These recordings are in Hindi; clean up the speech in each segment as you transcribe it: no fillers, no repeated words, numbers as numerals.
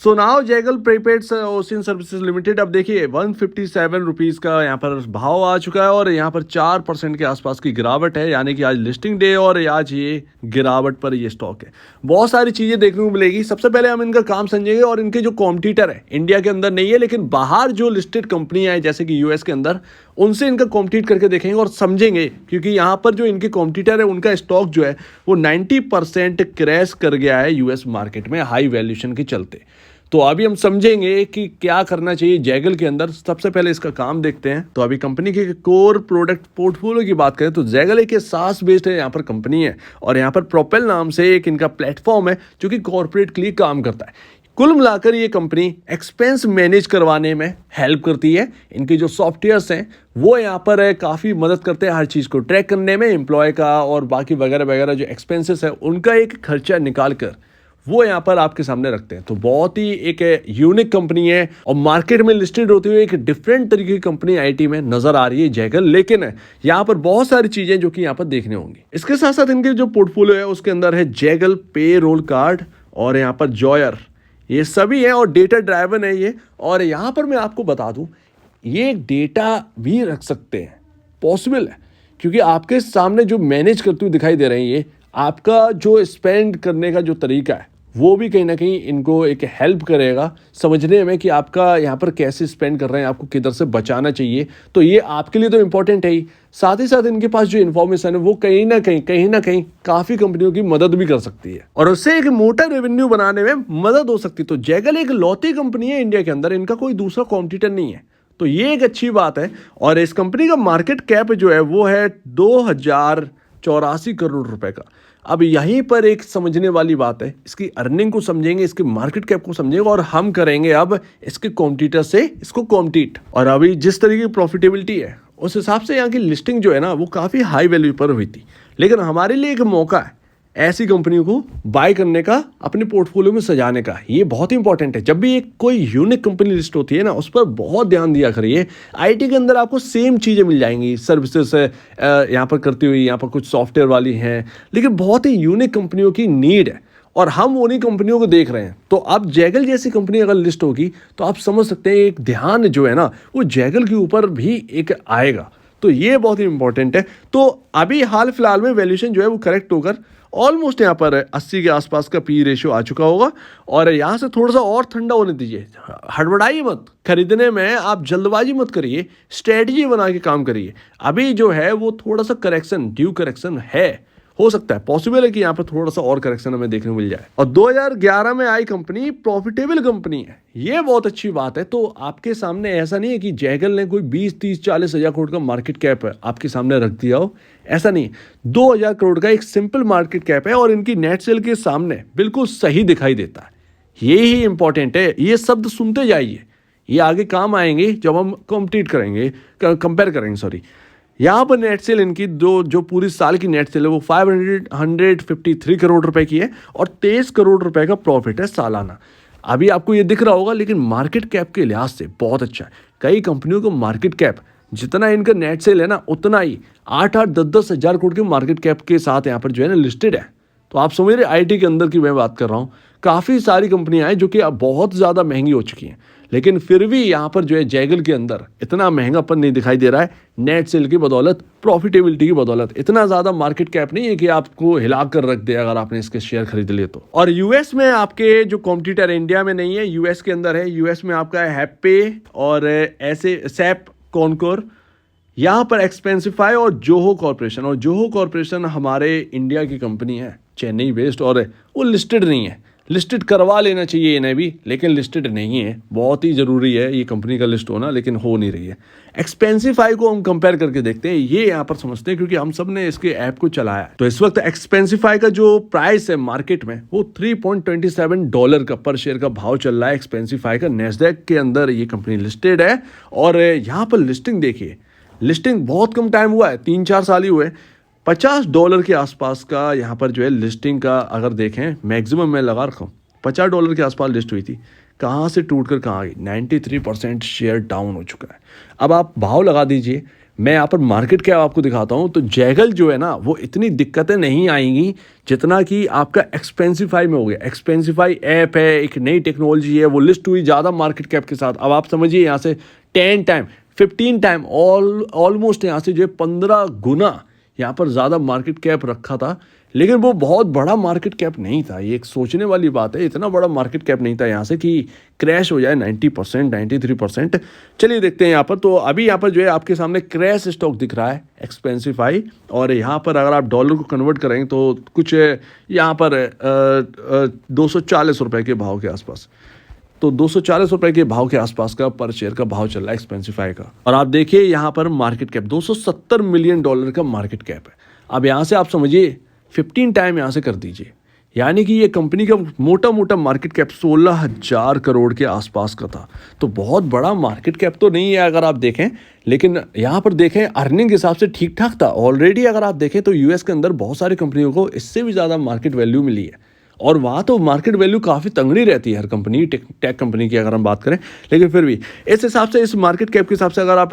So now Zaggle prepaid ocean services limited, अब देखिए 157 रुपीज़ का यहाँ पर भाव आ चुका है और यहाँ पर 4% के आसपास की गिरावट है, यानी कि आज लिस्टिंग डे और आज ये गिरावट पर ये स्टॉक है। बहुत सारी चीज़ें देखने को मिलेगी। सबसे पहले हम इनका काम समझेंगे और इनके जो कॉम्पिटिटर है, इंडिया के अंदर नहीं है लेकिन बाहर जो लिस्टेड कंपनियां हैं जैसे कि यूएस के अंदर, उनसे इनका कॉम्पिटिट करके देखेंगे और समझेंगे, क्योंकि यहाँ पर जो इनके कॉम्पिटिटर है उनका स्टॉक जो है वो 90% क्रैश कर गया है यूएस मार्केट में हाई वैल्यूएशन के चलते। तो अभी हम समझेंगे कि क्या करना चाहिए जैगल के अंदर। सबसे पहले इसका काम देखते हैं। तो अभी कंपनी के कोर प्रोडक्ट पोर्टफोलियो की बात करें तो जैगल एक सास बेस्ड है यहाँ पर कंपनी है और यहाँ पर प्रोपेल नाम से एक इनका प्लेटफॉर्म है जो कि कॉर्पोरेट के लिए काम करता है। कुल मिलाकर ये कंपनी एक्सपेंस मैनेज करवाने में हेल्प करती है। इनके जो सॉफ्टवेयर्स हैं वो यहाँ पर काफ़ी मदद करते हैं हर चीज़ को ट्रैक करने में, एम्प्लॉय का और बाकी वगैरह वगैरह जो एक्सपेंसेस है उनका एक खर्चा निकाल कर वो यहाँ पर आपके सामने रखते हैं। तो बहुत ही एक यूनिक कंपनी है और मार्केट में लिस्टेड होती हुई एक डिफरेंट तरीके की कंपनी आईटी में नजर आ रही है जैगल। लेकिन यहाँ पर बहुत सारी चीजें जो कि यहाँ पर देखने होंगी। इसके साथ साथ इनके जो पोर्टफोलियो है उसके अंदर है जैगल पे रोल कार्ड और यहाँ पर जॉयर, ये सभी है और डेटा ड्राइवन है ये। और यहाँ पर मैं आपको बता दूं, ये डेटा भी रख सकते हैं, पॉसिबल है, क्योंकि आपके सामने जो मैनेज करते हुए दिखाई दे रहे हैं ये आपका जो स्पेंड करने का जो तरीका है वो भी कहीं ना कहीं इनको एक हेल्प करेगा समझने में कि आपका यहाँ पर कैसे स्पेंड कर रहे हैं, आपको किधर से बचाना चाहिए। तो ये आपके लिए तो इम्पोर्टेंट है ही, साथ ही साथ इनके पास जो इन्फॉर्मेशन है वो कहीं ना कहीं काफ़ी कंपनियों की मदद भी कर सकती है और उससे एक मोटा रेवेन्यू बनाने में मदद हो सकती है। तो जैगल एक लौती कंपनी है इंडिया के अंदर, इनका कोई दूसरा कॉम्पिटिटर नहीं है, तो ये एक अच्छी बात है। और इस कंपनी का मार्केट कैप जो है वो है 2084 करोड़ रुपए का। अब यहीं पर एक समझने वाली बात है, इसकी अर्निंग को समझेंगे, इसके मार्केट कैप को समझेंगे और हम करेंगे अब इसके कॉम्पिटिटर से इसको कॉम्पिटिट। और अभी जिस तरीके की प्रॉफिटेबिलिटी है उस हिसाब से यहाँ की लिस्टिंग जो है ना वो काफ़ी हाई वैल्यू पर हुई थी। लेकिन हमारे लिए एक मौका है ऐसी कंपनियों को बाय करने का, अपने पोर्टफोलियो में सजाने का। ये बहुत इंपॉर्टेंट है। जब भी एक कोई यूनिक कंपनी लिस्ट होती है ना उस पर बहुत ध्यान दिया करिए। आईटी के अंदर आपको सेम चीज़ें मिल जाएंगी, सर्विसेज यहाँ पर करती हुई, यहाँ पर कुछ सॉफ्टवेयर वाली हैं, लेकिन बहुत ही यूनिक कंपनियों की नीड है और हम उन्हीं कंपनियों को देख रहे हैं। तो अब जैगल जैसी कंपनी अगर लिस्ट होगी तो आप समझ सकते हैं एक ध्यान जो है ना वो जैगल के ऊपर भी एक आएगा। तो ये बहुत ही इंपॉर्टेंट है। तो अभी हाल फिलहाल में वैल्यूएशन जो है वो करेक्ट होकर ऑलमोस्ट यहाँ पर 80 के आसपास का पी रेशियो आ चुका होगा और यहाँ से थोड़ा सा और ठंडा होने दीजिए। हड़बड़ाइए मत, खरीदने में आप जल्दबाजी मत करिए, स्ट्रेटजी बना के काम करिए। अभी जो है वो थोड़ा सा करेक्शन, ड्यू करेक्शन है, हो सकता है, पॉसिबल है कि यहाँ पर थोड़ा सा और करेक्शन हमें देखने को मिल जाए। और 2011 में आई कंपनी प्रॉफिटेबल कंपनी है, ये बहुत अच्छी बात है। तो आपके सामने ऐसा नहीं है कि जैगल ने कोई 20-30-40 हजार करोड़ का मार्केट कैप है आपके सामने रख दिया हो, ऐसा नहीं। 2000 करोड़ का एक सिंपल मार्केट कैप है और इनकी नेट सेल के सामने बिल्कुल सही दिखाई देता है। ये ही इंपॉर्टेंट है, ये शब्द सुनते जाइए, ये आगे काम आएंगे जब हम कॉम्पिट करेंगे, कंपेयर करेंगे, सॉरी। यहाँ पर नेट सेल इनकी जो पूरी साल की नेट सेल है वो 553 करोड़ रुपए की है और 23 करोड़ रुपए का प्रॉफिट है सालाना। अभी आपको ये दिख रहा होगा लेकिन मार्केट कैप के लिहाज से बहुत अच्छा है। कई कंपनियों को मार्केट कैप जितना इनका नेट सेल है ना उतना ही 8-8, 10-10 हजार करोड़ के मार्केट कैप के साथ यहाँ पर जो है ना लिस्टेड है। तो आप समझ रहे आईटी के अंदर की मैं बात कर रहा हूँ। काफ़ी सारी कंपनियां हैं जो कि अब बहुत ज़्यादा महंगी हो चुकी हैं, लेकिन फिर भी यहाँ पर जो है जैगल के अंदर इतना महंगापन नहीं दिखाई दे रहा है। नेट सेल की बदौलत, प्रॉफिटेबिलिटी की बदौलत, इतना ज़्यादा मार्केट कैप नहीं है कि आपको हिला कर रख दे अगर आपने इसके शेयर खरीद लिए तो। और यूएस में आपके जो कॉम्पिटिटर इंडिया में नहीं है, यूएस के अंदर है। यूएस में आपका है हैप्पे और ऐसे सैप, कॉनकोर, यहाँ पर एक्सपेंसिफाई और जोहो कॉर्पोरेशन। और जोहो कॉर्पोरेशन हमारे इंडिया की कंपनी है, चेन्नई बेस्ड, और वो लिस्टेड नहीं है। लिस्टेड करवा लेना चाहिए इन्हें भी, लेकिन लिस्टेड नहीं है। बहुत ही ज़रूरी है ये कंपनी का लिस्ट होना, लेकिन हो नहीं रही है। एक्सपेंसिफाई को हम कंपेयर करके देखते हैं, ये यहाँ पर समझते हैं क्योंकि हम सब ने इसके ऐप को चलाया है। तो इस वक्त एक्सपेंसिफाई का जो प्राइस है मार्केट में वो $3.27 का पर शेयर का भाव चल रहा है। एक्सपेंसिफाई का नैस्डैक के अंदर ये कंपनी लिस्टेड है और यहाँ पर लिस्टिंग देखिए, लिस्टिंग बहुत कम टाइम हुआ है, 3-4 साल ही हुए। $50 के आसपास का यहाँ पर जो है लिस्टिंग का अगर देखें, मैक्सिमम मैं लगा रखा हूँ $50 के आसपास लिस्ट हुई थी। कहाँ से टूट कर कहाँ आ गई, 93% शेयर डाउन हो चुका है। अब आप भाव लगा दीजिए, मैं यहाँ पर मार्केट कैप आपको दिखाता हूँ, तो जैगल जो है ना वो इतनी दिक्कतें नहीं आएंगी जितना कि आपका एक्सपेंसिफाई में हो गया। एक्सपेंसिफाई ऐप है, एक नई टेक्नोलॉजी है, वो लिस्ट हुई ज़्यादा मार्केट कैप के साथ। अब आप समझिए यहाँ से 10 टाइम 15 टाइम ऑलमोस्ट यहाँ से जो है 15 गुना यहाँ पर ज़्यादा मार्केट कैप रखा था, लेकिन वो बहुत बड़ा मार्केट कैप नहीं था। ये एक सोचने वाली बात है, इतना बड़ा मार्केट कैप नहीं था यहाँ से कि क्रैश हो जाए 90% 93%। चलिए देखते हैं यहाँ पर। तो अभी यहाँ पर जो है आपके सामने क्रैश स्टॉक दिख रहा है एक्सपेंसिफाई, और यहाँ पर अगर आप डॉलर को कन्वर्ट करेंगे तो कुछ यहाँ पर 240 रुपये के भाव के आसपास, तो 240 रुपये के भाव के आसपास का पर शेयर का भाव चल रहा है एक्सपेंसिफाई का। और आप देखिए यहाँ पर मार्केट कैप $270 मिलियन का मार्केट कैप है। अब यहाँ से आप समझिए 15 टाइम यहाँ से कर दीजिए, यानी कि ये कंपनी का मोटा मोटा मार्केट कैप 16,000 करोड़ के आसपास का था। तो बहुत बड़ा मार्केट कैप तो नहीं है अगर आप देखें, लेकिन यहाँ पर देखें अर्निंग के हिसाब से ठीक ठाक था। ऑलरेडी अगर आप देखें तो यूएस के अंदर बहुत सारी कंपनियों को इससे भी ज़्यादा मार्केट वैल्यू मिली है, और वहाँ तो मार्केट वैल्यू काफ़ी तंगड़ी रहती है हर कंपनी, टेक कंपनी की अगर हम बात करें। लेकिन फिर भी इस हिसाब से, इस मार्केट कैप के हिसाब से अगर आप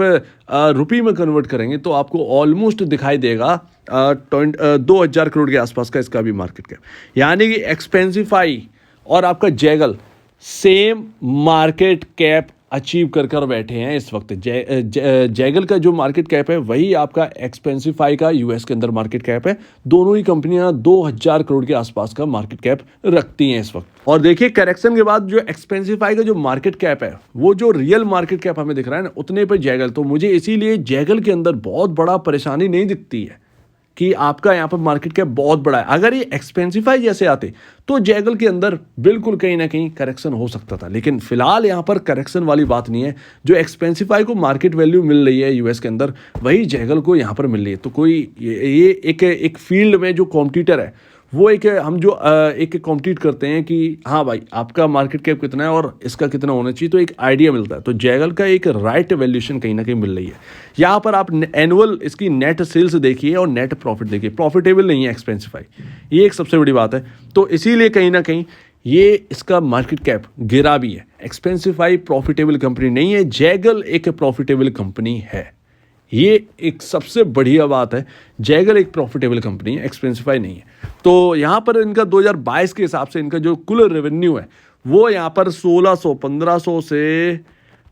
रुपये में कन्वर्ट करेंगे तो आपको ऑलमोस्ट दिखाई देगा 2,000 करोड़ के आसपास का इसका भी मार्केट कैप। यानी कि एक्सपेंसिफाई और आपका Zaggle same market cap achieve कर बैठे हैं इस वक्त। जैगल का जो मार्केट कैप है वही आपका एक्सपेंसिफाई का यूएस के अंदर मार्केट कैप है। दोनों ही कंपनियां 2,000 करोड़ के आसपास का मार्केट कैप रखती हैं इस वक्त। और देखिए करेक्शन के बाद जो एक्सपेंसिफाई का जो मार्केट कैप है, वो जो रियल मार्केट कैप हमें दिख रहा है ना, उतने पर जैगल। तो मुझे इसीलिए जैगल के अंदर बहुत बड़ा परेशानी नहीं दिखती है कि आपका यहाँ पर मार्केट कैप बहुत बड़ा है। अगर ये एक्सपेंसिफाई जैसे आते तो जैगल के अंदर बिल्कुल कहीं ना कहीं करेक्शन हो सकता था, लेकिन फिलहाल यहाँ पर करेक्शन वाली बात नहीं है। जो एक्सपेंसिफाई को मार्केट वैल्यू मिल रही है यूएस के अंदर, वही जैगल को यहाँ पर मिल रही है। तो कोई ये एक फील्ड में जो कॉम्पिटिटर है, वो हम जो एक कॉम्पिटिट करते हैं कि हाँ भाई आपका मार्केट कैप कितना है और इसका कितना होना चाहिए, तो एक आइडिया मिलता है। तो जैगल का एक राइट वैल्यूएशन कहीं ना कहीं मिल रही है। यहाँ पर आप एनुअल इसकी नेट सेल्स देखिए और नेट प्रॉफिट देखिए, प्रॉफिटेबल नहीं है एक्सपेंसिफाई, ये एक सबसे बड़ी बात है। तो इसीलिए कहीं ना कहीं ये इसका मार्केट कैप गिरा भी है। एक्सपेंसिफाई प्रॉफिटेबल कंपनी नहीं है, जैगल एक प्रॉफिटेबल कंपनी है। ये एक सबसे बढ़िया बात है, जैगल एक प्रॉफिटेबल कंपनी है, एक्सपेंसिफाई नहीं है। तो यहाँ पर इनका 2022 के हिसाब से इनका जो कुल रेवेन्यू है वो यहाँ पर 1500 से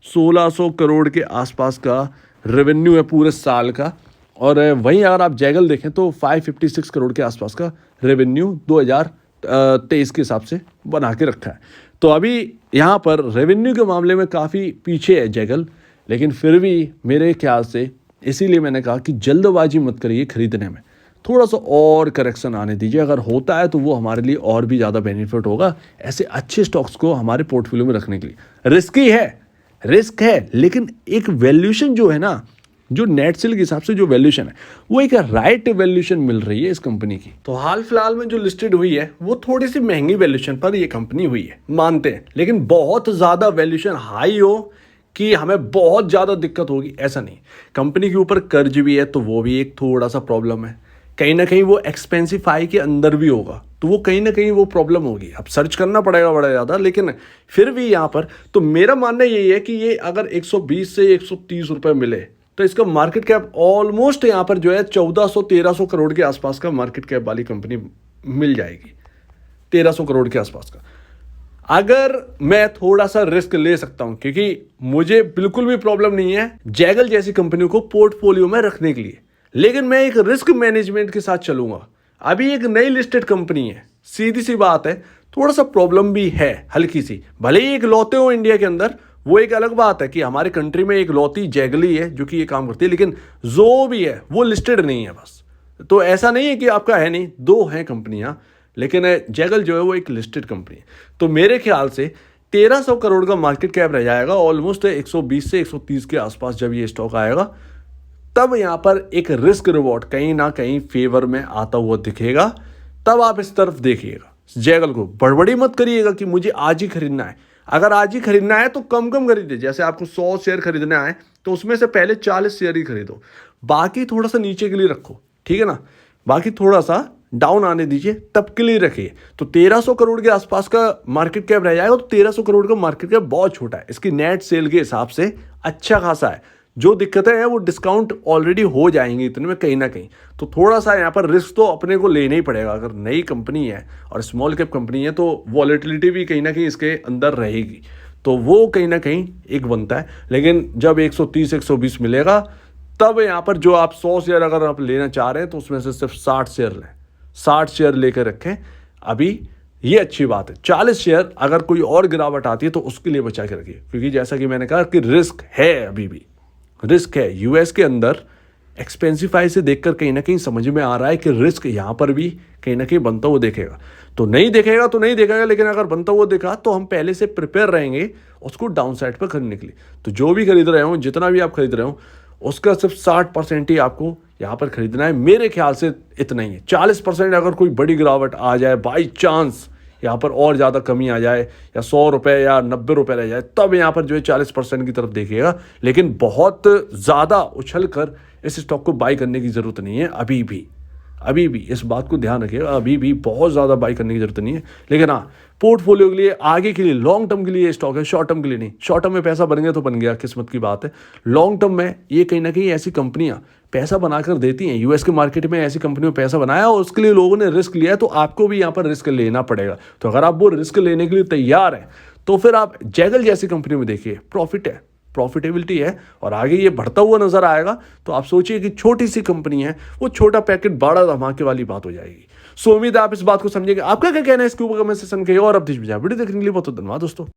1600 करोड़ के आसपास का रेवेन्यू है पूरे साल का। और वहीं अगर आप जैगल देखें तो 556 करोड़ के आसपास का रेवेन्यू 2023 के हिसाब से बना के रखा है। तो अभी यहाँ पर रेवेन्यू के मामले में काफ़ी पीछे है जैगल, लेकिन फिर भी मेरे ख्याल से, इसीलिए मैंने कहा कि जल्दबाजी मत करिए खरीदने में, थोड़ा सा और करेक्शन आने दीजिए। अगर होता है तो वो हमारे लिए और भी ज़्यादा बेनिफिट होगा ऐसे अच्छे स्टॉक्स को हमारे पोर्टफोलियो में रखने के लिए। रिस्क है, लेकिन एक वैल्यूएशन जो है ना, जो नेट सेल के हिसाब से जो वैल्यूएशन है, वो एक राइट वैल्यूएशन मिल रही है इस कंपनी की। तो हाल फिलहाल में जो लिस्टेड हुई है वो थोड़ी सी महंगी वैल्यूएशन पर ये कंपनी हुई है, मानते हैं, लेकिन बहुत ज़्यादा वैल्यूएशन हाई हो कि हमें बहुत ज़्यादा दिक्कत होगी ऐसा नहीं। कंपनी के ऊपर कर्ज भी है तो वो भी एक थोड़ा सा प्रॉब्लम है। कहीं ना कहीं वो एक्सपेंसिफाई के अंदर भी होगा तो वो कहीं ना कहीं वो प्रॉब्लम होगी। अब सर्च करना पड़ेगा बड़ा ज़्यादा, लेकिन फिर भी यहाँ पर तो मेरा मानना यही है कि ये अगर 120 से 130 रुपये मिले तो इसका मार्केट कैप ऑलमोस्ट यहाँ पर जो है 1400-1300 करोड़ के आसपास का मार्केट कैप वाली कंपनी मिल जाएगी, 1300 करोड़ के आसपास का। अगर मैं थोड़ा सा रिस्क ले सकता हूं, क्योंकि मुझे बिल्कुल भी प्रॉब्लम नहीं है जैगल जैसी कंपनियों को पोर्टफोलियो में रखने के लिए, लेकिन मैं एक रिस्क मैनेजमेंट के साथ चलूंगा। अभी एक नई लिस्टेड कंपनी है, सीधी सी बात है, थोड़ा सा प्रॉब्लम भी है हल्की सी। भले ही एक लौते हो इंडिया के अंदर, वो एक अलग बात है कि हमारे कंट्री में एक लौती जैगल ही है जो कि ये काम करती है, लेकिन जो भी है वो लिस्टेड नहीं है बस। तो ऐसा नहीं है कि आपका है नहीं, दो हैं कंपनियां, लेकिन जैगल जो है वो एक लिस्टेड कंपनी है। तो मेरे ख्याल से 1300 करोड़ का मार्केट कैप रह जाएगा, ऑलमोस्ट 120 से 130 के आसपास जब ये स्टॉक आएगा, तब यहाँ पर एक रिस्क रिवॉर्ड कहीं ना कहीं फेवर में आता हुआ दिखेगा। तब आप इस तरफ देखिएगा जैगल को, बड़बड़ी मत करिएगा कि मुझे आज ही खरीदना है। अगर आज ही खरीदना है तो कम कम खरीदिए। जैसे आपको 100 शेयर खरीदना है तो उसमें से पहले 40 शेयर ही खरीदो, बाकी थोड़ा सा नीचे के लिए रखो, ठीक है ना, बाकी थोड़ा सा डाउन आने दीजिए, तब के लिए रखिए। तो 1300 करोड़ के आसपास का मार्केट कैप रह जाएगा। तो 1300 करोड़ का मार्केट कैप बहुत छोटा है, इसकी नेट सेल के हिसाब से अच्छा खासा है। जो दिक्कतें हैं वो डिस्काउंट ऑलरेडी हो जाएंगी इतने में कहीं ना कहीं। तो थोड़ा सा यहाँ पर रिस्क तो अपने को लेना ही पड़ेगा। अगर नई कंपनी है और स्मॉल कैप कंपनी है तो वॉलेटिलिटी भी कहीं ना कहीं इसके अंदर रहेगी, तो वो कहीं ना कहीं एक बनता है। लेकिन जब 130 120 मिलेगा तब यहाँ पर जो आप 100 शेयर अगर आप लेना चाह रहे हैं तो उसमें से सिर्फ 60 शेयर लें, 60 शेयर लेकर रखें अभी, ये अच्छी बात है। 40 शेयर अगर कोई और गिरावट आती है तो उसके लिए बचा के रखिए, क्योंकि जैसा कि मैंने कहा कि रिस्क है, अभी भी रिस्क है। यूएस के अंदर एक्सपेंसिफाई से देखकर कहीं ना कहीं समझ में आ रहा है कि रिस्क यहाँ पर भी कहीं ना कहीं बनता हुआ देखेगा। तो नहीं देखेगा तो नहीं देखेगा, लेकिन अगर बनता हुआ देखा तो हम पहले से प्रिपेयर रहेंगे उसको डाउन साइड पर खरीदने के लिए। तो जो भी खरीद रहे हो, जितना भी आप खरीद रहे हो, उसका सिर्फ 60% ही आपको यहाँ पर खरीदना है। मेरे ख्याल से इतना ही है। 40% अगर कोई बड़ी गिरावट आ जाए, बाई चांस यहाँ पर और ज़्यादा कमी आ जाए या 100 रुपये या 90 रुपये रह जाए, तब यहाँ पर जो है 40% की तरफ देखिएगा। लेकिन बहुत ज़्यादा उछल कर इस स्टॉक को बाई करने की ज़रूरत नहीं है अभी भी इस बात को ध्यान रखिएगा। अभी भी बहुत ज़्यादा बाई करने की जरूरत नहीं है। लेकिन हाँ, पोर्टफोलियो के लिए, आगे के लिए, लॉन्ग टर्म के लिए ये स्टॉक है, शॉर्ट टर्म के लिए नहीं। शॉर्ट टर्म में पैसा बन गया तो बन गया, किस्मत की बात है। लॉन्ग टर्म में ये कहीं ना कहीं ऐसी कंपनियां पैसा बनाकर देती हैं। यूएस के मार्केट में ऐसी कंपनियों में पैसा बनाया और उसके लिए लोगों ने रिस्क लिया है, तो आपको भी यहाँ पर रिस्क लेना पड़ेगा। तो अगर आप वो रिस्क लेने के लिए तैयार हैं तो फिर आप जैगल जैसी कंपनी में देखिए, प्रॉफिट है, प्रॉफिटेबिलिटी है और आगे ये बढ़ता हुआ नजर आएगा। तो आप सोचिए कि छोटी सी कंपनी है, वो छोटा पैकेट बड़ा धमाके वाली बात हो जाएगी। सो उम्मीद है आप इस बात को समझेंगे। आपका क्या कहना है इसके ऊपर कमेंट सेक्शन के, और अब वीडियो देखने के लिए बहुत धन्यवाद दोस्तों।